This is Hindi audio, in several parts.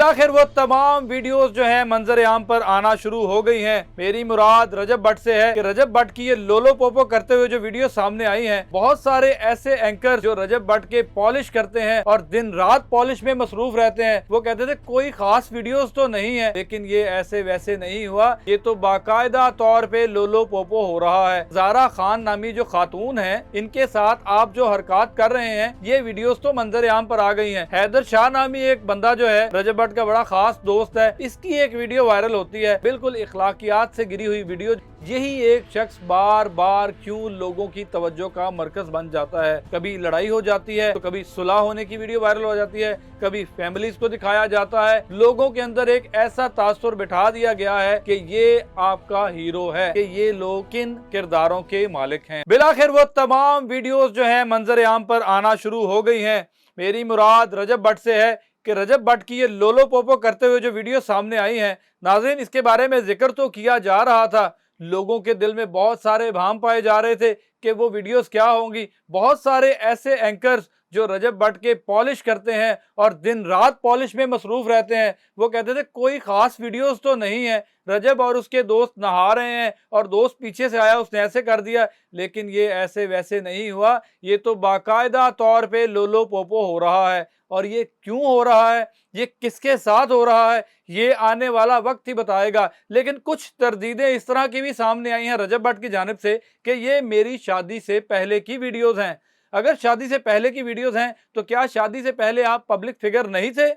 बिलाखिर वो तमाम वीडियोस जो है मंजर आम पर आना शुरू हो गई हैं। मेरी मुराद रजब भट्ट से है कि रजब भट्ट की ये लोलो पोपो करते हुए जो वीडियो सामने आई हैं, बहुत सारे ऐसे एंकर जो रजब भट्ट के पॉलिश करते हैं और दिन रात पॉलिश में मसरूफ रहते हैं, वो कहते थे कोई खास वीडियोस तो नहीं है, लेकिन ये ऐसे वैसे नहीं हुआ। ये तो बाकायदा तौर पे लोलो पोपो हो रहा है। ज़ारा खान नामी जो खातून है, इनके साथ आप जो हरकत कर रहे हैं, ये वीडियोस तो मंजर आम पर आ गई हैं। हैदर शाह नामी एक बंदा जो है रजब भट्ट का बड़ा खास दोस्त है, इसकी एक वीडियो वायरल होती है, बिल्कुल इखलाकियात से गिरी हुई वीडियो। यही एक शख्स बार बार क्यों लोगों की तवज्जो का मरकज बन जाता है। कभी लड़ाई हो जाती है तो कभी सुलह होने की वीडियो वायरल हो जाती है, कभी फैमिलीज को दिखाया जाता है। लोगों के अंदर एक ऐसा तासुर बिठा दिया गया है कि ये आपका हीरो है, कि ये लोग किन किरदारों के मालिक हैं। बिलाखिर वो तमाम वीडियोस जो है मंजर आम पर आना शुरू हो गई हैं। मेरी मुराद रजब भट्ट से है कि रजब भट्ट की ये लोलो पोपो करते हुए जो वीडियो सामने आई है, नाज़रीन इसके बारे में जिक्र तो किया जा रहा था, लोगों के दिल में बहुत सारे भाम पाए जा रहे थे कि वो वीडियोस क्या होंगी। बहुत सारे ऐसे एंकर्स जो रजब भट्ट के पॉलिश करते हैं और दिन रात पॉलिश में मसरूफ रहते हैं, वो कहते थे कोई खास वीडियोस तो नहीं है, रजब और उसके दोस्त नहा रहे हैं और दोस्त पीछे से आया, उसने ऐसे कर दिया, लेकिन ये ऐसे वैसे नहीं हुआ। ये तो बाकायदा तौर पे लोलो पोपो हो रहा है। और ये क्यों हो रहा है, ये किसके साथ हो रहा है, ये आने वाला वक्त ही बताएगा। लेकिन कुछ तरदीदें इस तरह की भी सामने आई हैं रजब भट्ट की जानिब से कि ये मेरी शादी से पहले की वीडियोस हैं। अगर शादी से पहले की वीडियोस हैं तो क्या शादी से पहले आप पब्लिक फिगर नहीं थे?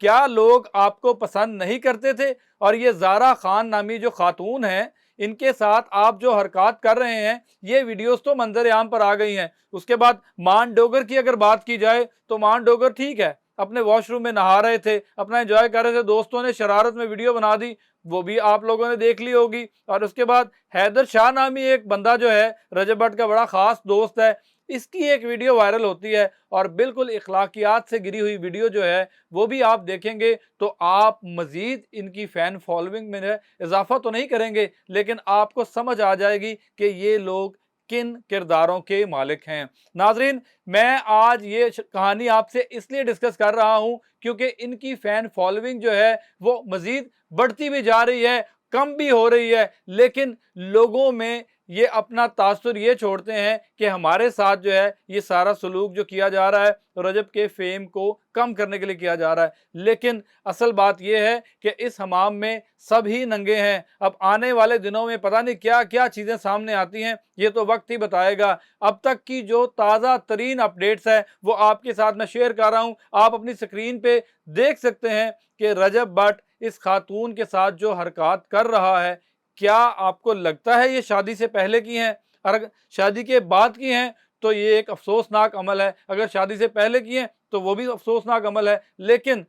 क्या लोग आपको पसंद नहीं करते थे? और ये ज़ारा खान नामी जो खातून है, इनके साथ आप जो हरकत कर रहे हैं, ये वीडियोस तो मंजर आम पर आ गई हैं। उसके बाद मान डोगर की अगर बात की जाए तो मान डोगर ठीक है, अपने वॉशरूम में नहा रहे थे, अपना एंजॉय कर रहे थे, दोस्तों ने शरारत में वीडियो बना दी, वो भी आप लोगों ने देख ली होगी। और उसके बाद हैदर शाह नामी एक बंदा जो है रजब भट्ट का बड़ा खास दोस्त है, इसकी एक वीडियो वायरल होती है और बिल्कुल इखलाकियात से गिरी हुई वीडियो जो है वो भी आप देखेंगे तो आप मजीद इनकी फ़ैन फॉलोइंग में इजाफा तो नहीं करेंगे, लेकिन आपको समझ आ जाएगी कि ये लोग किन किरदारों के मालिक हैं। नाजरीन, मैं आज ये कहानी आपसे इसलिए डिस्कस कर रहा हूँ क्योंकि इनकी फ़ैन फॉलोइंग जो है वो मजीद बढ़ती भी जा रही है, कम भी हो रही है, लेकिन लोगों में ये अपना तासुर ये छोड़ते हैं कि हमारे साथ जो है ये सारा सलूक जो किया जा रहा है रजब के फेम को कम करने के लिए किया जा रहा है। लेकिन असल बात यह है कि इस हमाम में सभी नंगे हैं। अब आने वाले दिनों में पता नहीं क्या क्या चीज़ें सामने आती हैं, ये तो वक्त ही बताएगा। अब तक की जो ताज़ा तरीन अपडेट्स है वो आपके साथ मैं शेयर कर रहा हूँ। आप अपनी स्क्रीन पे देख सकते हैं कि रजब भट्ट इस खातून के साथ जो हरकत कर रहा है, क्या आपको लगता है ये शादी से पहले की हैं? और अगर शादी के बाद की हैं तो ये एक अफसोसनाक अमल है, अगर शादी से पहले की हैं तो वो भी अफसोसनाक अमल है। लेकिन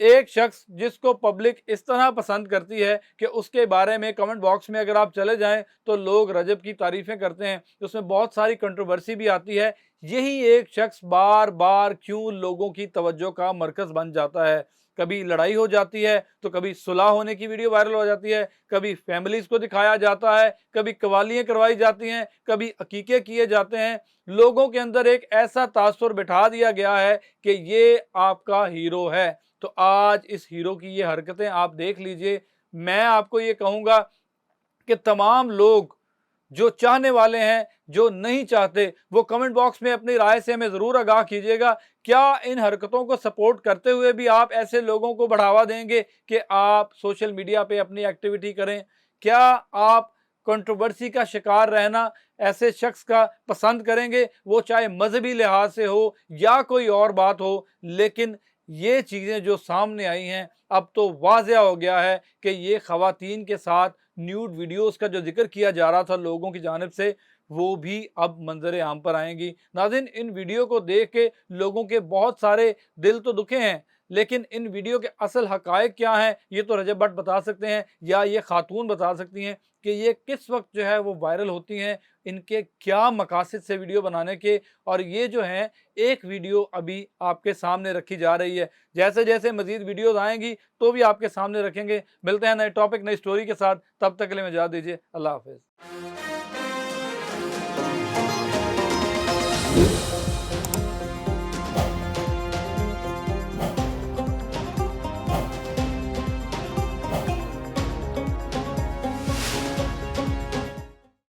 एक शख्स जिसको पब्लिक इस तरह पसंद करती है कि उसके बारे में कमेंट बॉक्स में अगर आप चले जाएं तो लोग रजब की तारीफ़ें करते हैं, उसमें बहुत सारी कंट्रोवर्सी भी आती है। यही एक शख्स बार बार क्यों लोगों की तवज्जो का मरकज़ बन जाता है। कभी लड़ाई हो जाती है तो कभी सुलह होने की वीडियो वायरल हो जाती है, कभी फैमिलीज को दिखाया जाता है, कभी कवालियाँ करवाई जाती हैं, कभी अकीके किए जाते हैं। लोगों के अंदर एक ऐसा तासुर बिठा दिया गया है कि ये आपका हीरो है। तो आज इस हीरो की ये हरकतें आप देख लीजिए। मैं आपको ये कहूँगा कि तमाम लोग जो चाहने वाले हैं, जो नहीं चाहते, वो कमेंट बॉक्स में अपनी राय से हमें ज़रूर आगाह कीजिएगा। क्या इन हरकतों को सपोर्ट करते हुए भी आप ऐसे लोगों को बढ़ावा देंगे कि आप सोशल मीडिया पे अपनी एक्टिविटी करें? क्या आप कंट्रोवर्सी का शिकार रहना ऐसे शख्स का पसंद करेंगे, वो चाहे मजहबी लिहाज से हो या कोई और बात हो? लेकिन ये चीज़ें जो सामने आई हैं, अब तो वाज़ेह हो गया है कि ये ख़वातीन के साथ न्यूड वीडियोस का जो जिक्र किया जा रहा था लोगों की जानिब से, वो भी अब मंजर आम पर आएंगी। नाज़रीन, इन वीडियो को देख के लोगों के बहुत सारे दिल तो दुखे हैं, लेकिन इन वीडियो के असल हकायक क्या हैं, ये तो रजब भट्ट बता सकते हैं या ये खातून बता सकती हैं कि ये किस वक्त जो है वो वायरल होती हैं, इनके क्या मकासद से वीडियो बनाने के। और ये जो है एक वीडियो अभी आपके सामने रखी जा रही है, जैसे जैसे मजीद वीडियोस आएंगी तो भी आपके सामने रखेंगे। मिलते हैं नए टॉपिक नई स्टोरी के साथ, तब तक के लिए इजाज़त दीजिए। अल्लाह हाफिज़।